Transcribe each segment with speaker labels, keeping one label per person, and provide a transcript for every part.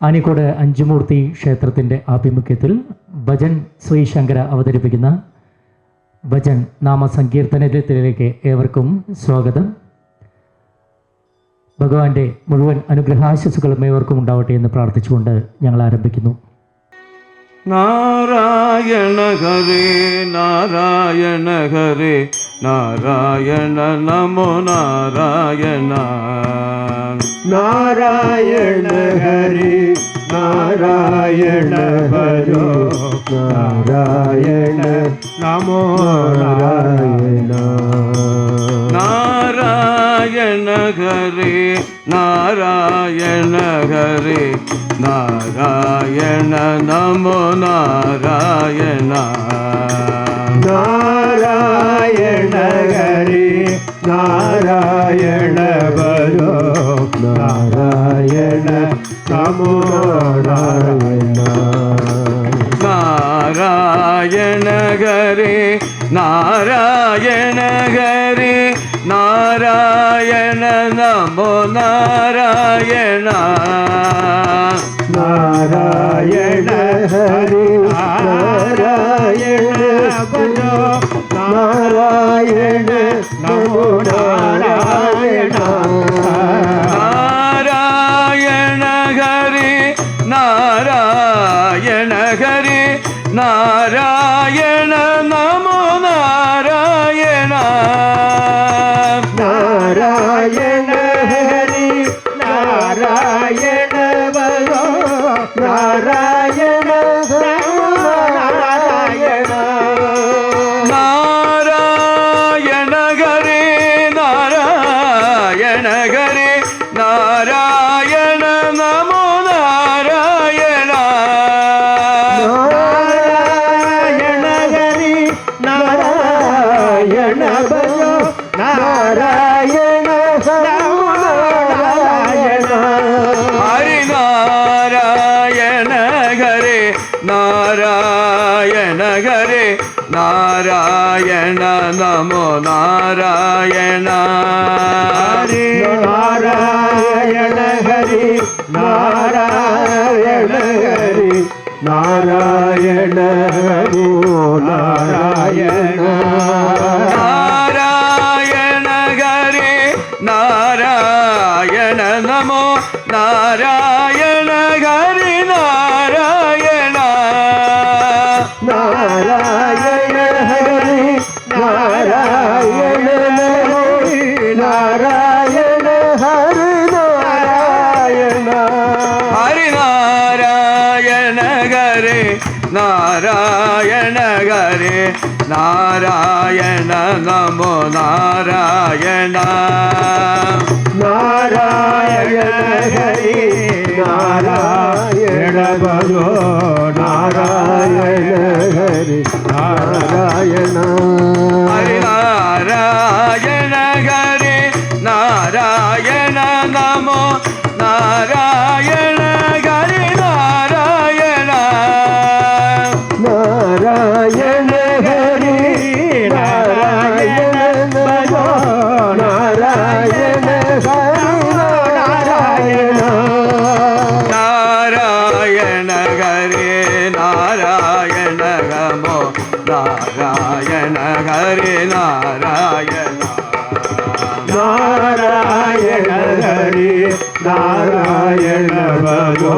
Speaker 1: ആനിക്കോട് അഞ്ചുമൂർത്തി ക്ഷേത്രത്തിൻ്റെ ആഭിമുഖ്യത്തിൽ ഭജൻ ശ്രീശങ്കര അവതരിപ്പിക്കുന്ന ഭജൻ നാമസങ്കീർത്തനത്തിലേക്ക് ഏവർക്കും സ്വാഗതം. ഭഗവാന്റെ മുഴുവൻ അനുഗ്രഹാശസ്സുകളും ഏവർക്കും ഉണ്ടാവട്ടെ എന്ന് പ്രാർത്ഥിച്ചുകൊണ്ട് ഞങ്ങൾ ആരംഭിക്കുന്നു.
Speaker 2: നാരായണ ഹരേ നാരായണ ഹരേ നാരായണ നമോ നാരായണ.
Speaker 3: നാരായണ ഹരേ നാരായണ ഭജോ നാരായണ നമോ നാരായണ.
Speaker 2: നാരായണ ഹരേ നാരായണ ഹരേ നാരായണ നമോ നാരായണ.
Speaker 3: നാരായണ ഹരേ നാരായണ ഭജോ നാരായണ നമോ നാരായണ.
Speaker 2: നാരായണ ഹരേ നാരായണ ഹരേ നാരായണ നമോ നാരായണ.
Speaker 3: നാരായണ ഹരേ നാരായണ ഭജോ നാരായണ നമോ നാരായണ.
Speaker 2: നാരായണ ഹരേ നാരായണ ഹരേ നാരായണ നമോ നാരായണ.
Speaker 3: നാരായണ ഹരേ നാരായണ ഭജോ നാരായണ നമോ നാരായണ.
Speaker 2: നാരായണ ഹരേ നാരായണ ഹരേ നാരായണ നമോ നാരായണ.
Speaker 3: നാരായണ ഹരേ നാരായണ ഭജോ നാരായണ നമോ നാരായണ.
Speaker 2: ഹരിനാരായണ ഹരേ നാരായണ ഹരേ നാരായണ നമോ നാരായണ.
Speaker 3: നാരായണ ഹരേ നാരായണ ഹരേ നാരായണ നമോ നാരായണ.
Speaker 2: നാരായണ ഹരേ നാരായണ നമോ നാരായണ ഹരി നാരായണ.
Speaker 3: നാരായണ ഹരേ നാരായണ നമോ നാരായണ ഹരി നാരായണ.
Speaker 2: ഹരിനാരായണ ഹരേ നാരായണ ഹരേ നാരായണ നമോ നാരായണ.
Speaker 3: നാരായണ ഹരേ നാരായണ ഭജോ നാരായണ ഹരി നാരായണ.
Speaker 2: ഹരിനാരായണ ഹരേ നാരായണ നമോ നാരായണ ഹരി നാരായണ.
Speaker 3: നാരായണ ഹരേ നാരായണ ഭജോ നാരായണ ഹരി നാരായണ.
Speaker 2: നാരായണ ഹരേ നാരായണ നമോ നാരായണ ഹരി നാരായണ.
Speaker 3: നാരായണ ഹരേ നാരായണ ഭജോ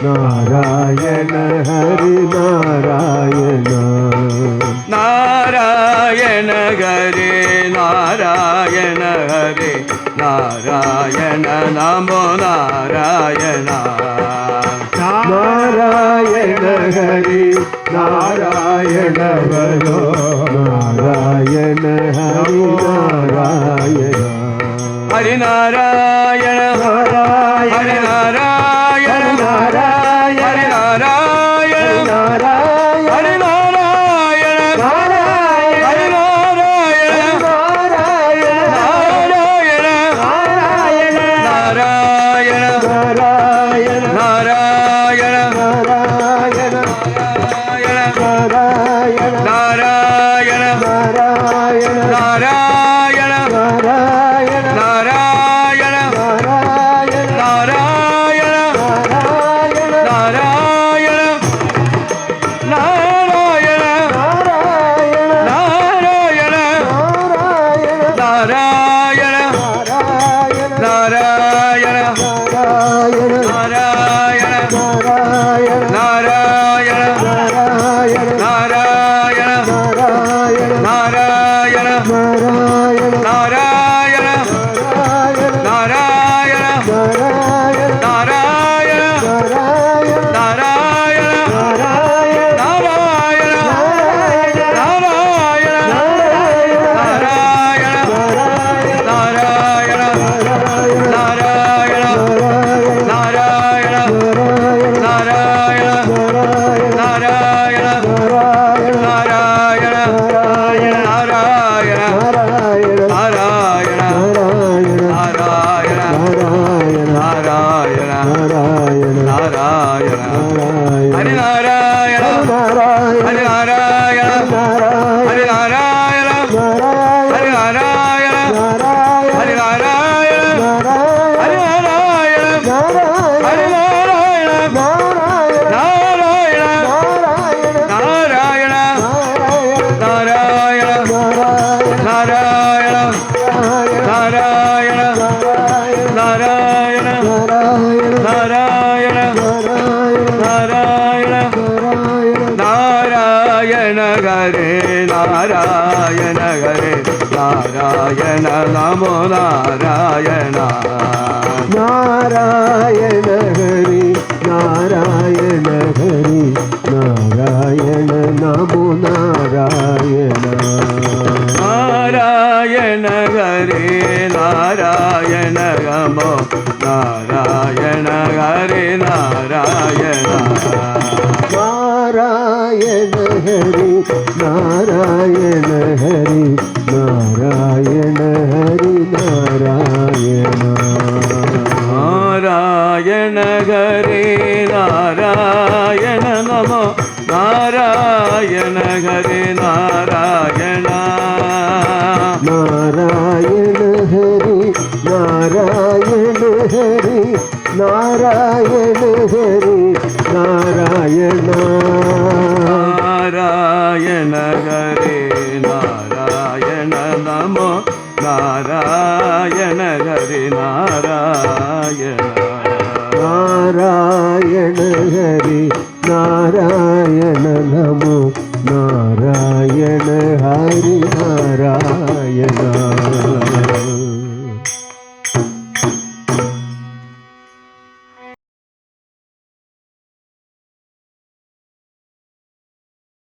Speaker 3: നാരായണ ഹരി നാരായണ.
Speaker 2: നാരായണ ഹരേ നാരായണ ഹരേ നാരായണ നമോ നാരായണ.
Speaker 3: നാരായണ ഹരേ നാരായണ ഭജോ നാരായണ ഹരി നാരായണ.
Speaker 2: ഹരിനാരായണ ഹരിനാരായണ
Speaker 3: നാരായണ
Speaker 2: ഹരിനാരായണ
Speaker 3: നാരായണ
Speaker 2: ഹരിനാരായണ ഹരിനാരായണ നാരായണ നാരായണ നാരായണ നാരായണ നാരായണ നാരായണ നാരായണ നാരായണ
Speaker 3: നാരായണ
Speaker 2: ഹരി നാരായണ
Speaker 3: നാരായണ
Speaker 2: ഹരി നാരായണ ഹരി
Speaker 3: നാരായണ
Speaker 2: നാരായണ ഹരി നാരായണ ഹരി നാരായണ ഹരി നാരായണ ഹരി നാരായണ നാരായണ നാരായണ നാരായണ നാരായണ നാരായണ നാരായണ നാരായണ നാരായണ നാരായണ ഹരേ നാരായണ ഹരേ നാരായണ നമോ നാരായണ
Speaker 3: നാരായണ ഹരി നാരായണ ഹരി നാരായണ നമോ നാരായണ
Speaker 2: നാരായണ ഹരേ നാരായണ നമോ നാരായണ ഹരേ നാരായണ
Speaker 3: നാരായണ ഹരി നാരായണ ഹരി നാരായണ ഹരി നാരായണ
Speaker 2: നാരായണ ഹരേ നാരായണ നമോ നാരായണ ഹരേ നാരായണ
Speaker 3: നാരായണ ഹരി നാരായണ ഹരി നാരായണ ഹരി നാരായണ
Speaker 2: നാരായണ ഹരേ നാരായണ നമോ നാരായണ ഹരേ നാരായണ
Speaker 3: നാരായണ ഹരി നാരായണ നമോ നാരായണ ഹരി നാരായണ